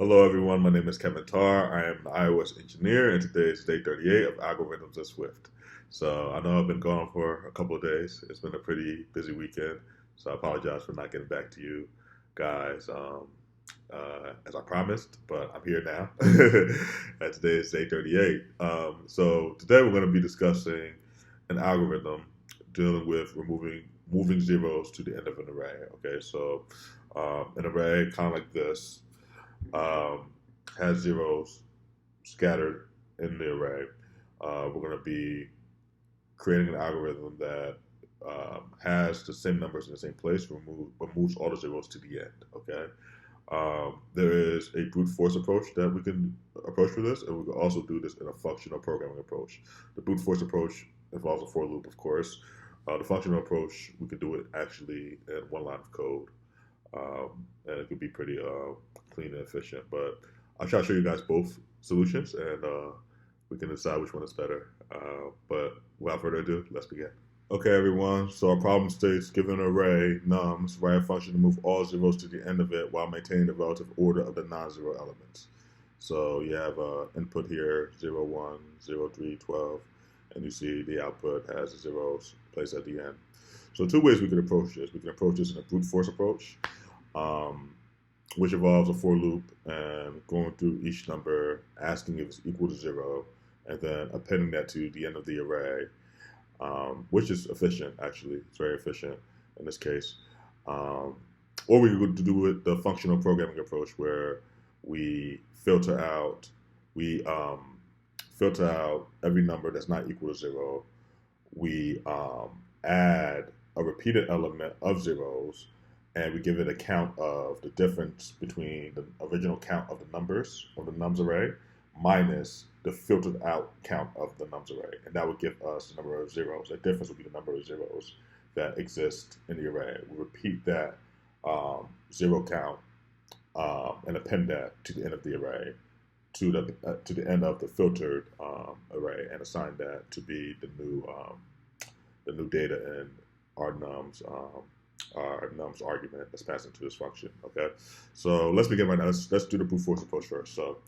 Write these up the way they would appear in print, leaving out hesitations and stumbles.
Hello, everyone. My name is Kevin Tarr. I am an iOS engineer, and today is day 38 of Algorithms in Swift. So I know I've been gone for a couple of days. It's been a pretty busy weekend, so I apologize for not getting back to you guys as I promised, but I'm here now. And today is day 38. So today we're going to be discussing an algorithm dealing with moving zeros to the end of an array. Okay, so an array kind of like this um, has zeros scattered in the array. We're going to be creating an algorithm that has the same numbers in the same place, but moves all the zeros to the end. Okay. There is a brute force approach that we can approach for this, and we can also do this in a functional programming approach. The brute force approach involves a for loop, of course. The functional approach, we could do it actually in one line of code, and it could be pretty clean and efficient. But I'll try to show you guys both solutions, and we can decide which one is better. But without further ado, let's begin. Okay, everyone. So our problem states: given an array nums, write a function to move all zeros to the end of it while maintaining the relative order of the non-zero elements. So you have input here 0, 1, 0, 3, 12, and you see the output has the zeros placed at the end. So two ways we could approach this. We can approach this in a brute force approach, um, which involves a for loop and going through each number, asking if it's equal to 0, and then appending that to the end of the array, which is efficient, actually. It's very efficient in this case. Um, or we could do it the functional programming approach, where we we filter out every number that's not equal to 0. We add a repeated element of zeros, and we give it a count of the difference between the original count of the numbers of the nums array minus the filtered out count of the nums array, and that would give us the number of zeros. The difference would be the number of zeros that exist in the array. We repeat that zero count and append that to the end of the array, to the end of the filtered array, and assign that to be the new data in our nums argument that's passed into this function. Okay, so let's begin right now. Let's do the brute force approach first. So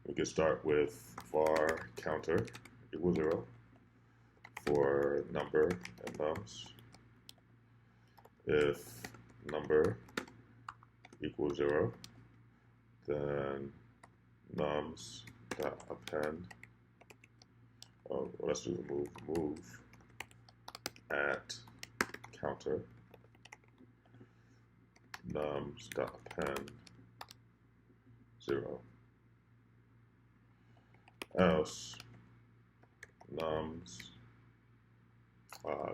we can start with var counter equals 0 for number and nums. If number equals 0, then nums dot append. Oh, let's do move at counter nums dot append 0. Else nums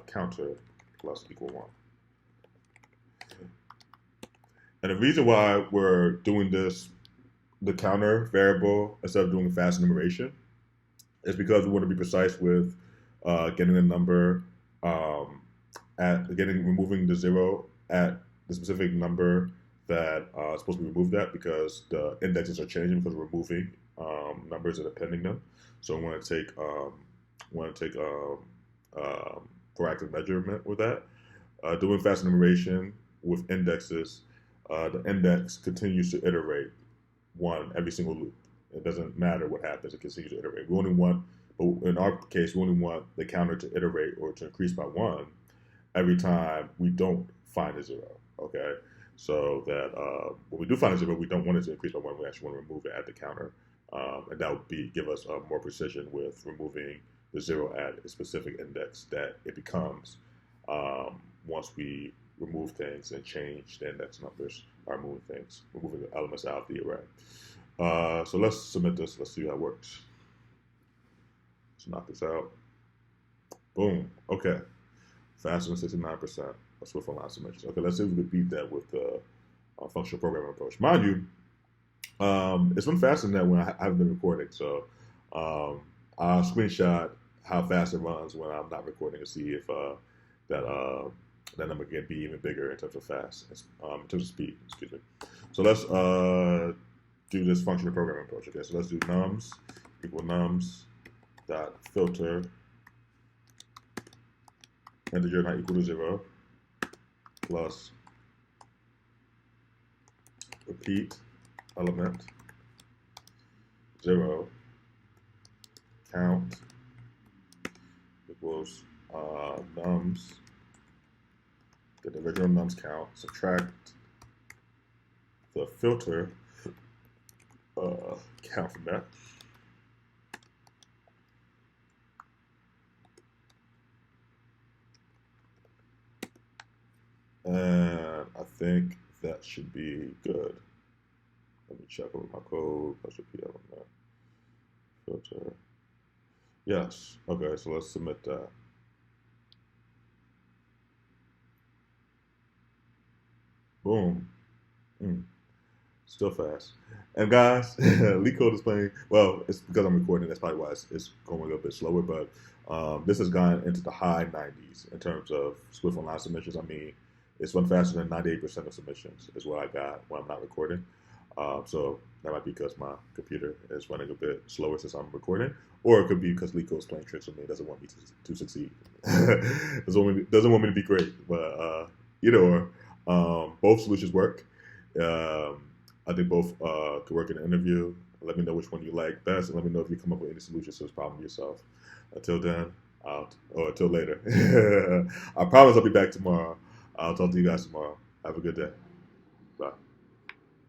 counter plus equal 1. And the reason why we're doing this, the counter variable, instead of doing fast enumeration, is because we want to be precise with getting a number removing the 0 at the specific number that is supposed to be removed at, because the indexes are changing because we're moving numbers and appending them. So we want to take proactive measurement with that. Doing fast enumeration with indexes, the index continues to iterate 1 every single loop. It doesn't matter what happens; it continues to iterate. But in our case, we only want the counter to iterate or to increase by 1 every time we don't find a 0. Okay, so that when we do find a 0, we don't want it to increase by 1. We actually want to remove it at the counter, and that would give us more precision with removing the 0 at a specific index that it becomes once we remove things and change the index numbers by removing the elements out of the array. So let's submit this. Let's see how it works. Let's knock this out. Boom. Okay. Faster than 69%. That's with line submissions. Okay, let's see if we can beat that with the functional programming approach. Mind you, it's been faster than that when I haven't been recording. So I'll screenshot how fast it runs when I'm not recording to see if that number can be even bigger in terms of in terms of speed. Excuse me. So let's do this functional programming approach. Okay, so let's do nums equal nums dot filter integer not equal to 0 plus repeat element 0 count equals nums, get the original nums count, subtract the filter count from that. And I think that should be good. Let me check over my code. I should be on that. Filter. Yes. Okay, so let's submit that. Boom. Still fast. And guys, LeetCode is playing. Well, it's because I'm recording. That's probably why it's going a little bit slower. But this has gone into the high 90s in terms of Swift Online submissions. I mean, it's run faster than 98% of submissions is what I got when I'm not recording. So that might be because my computer is running a bit slower since I'm recording, or it could be because LeetCode is playing tricks with me. It doesn't want me to succeed. doesn't want me to be great. But either or, both solutions work. I think both could work in an interview. Let me know which one you like best, and let me know if you come up with any solutions to this problem yourself. Until then, until later. I promise I'll be back tomorrow. I'll talk to you guys tomorrow. Have a good day.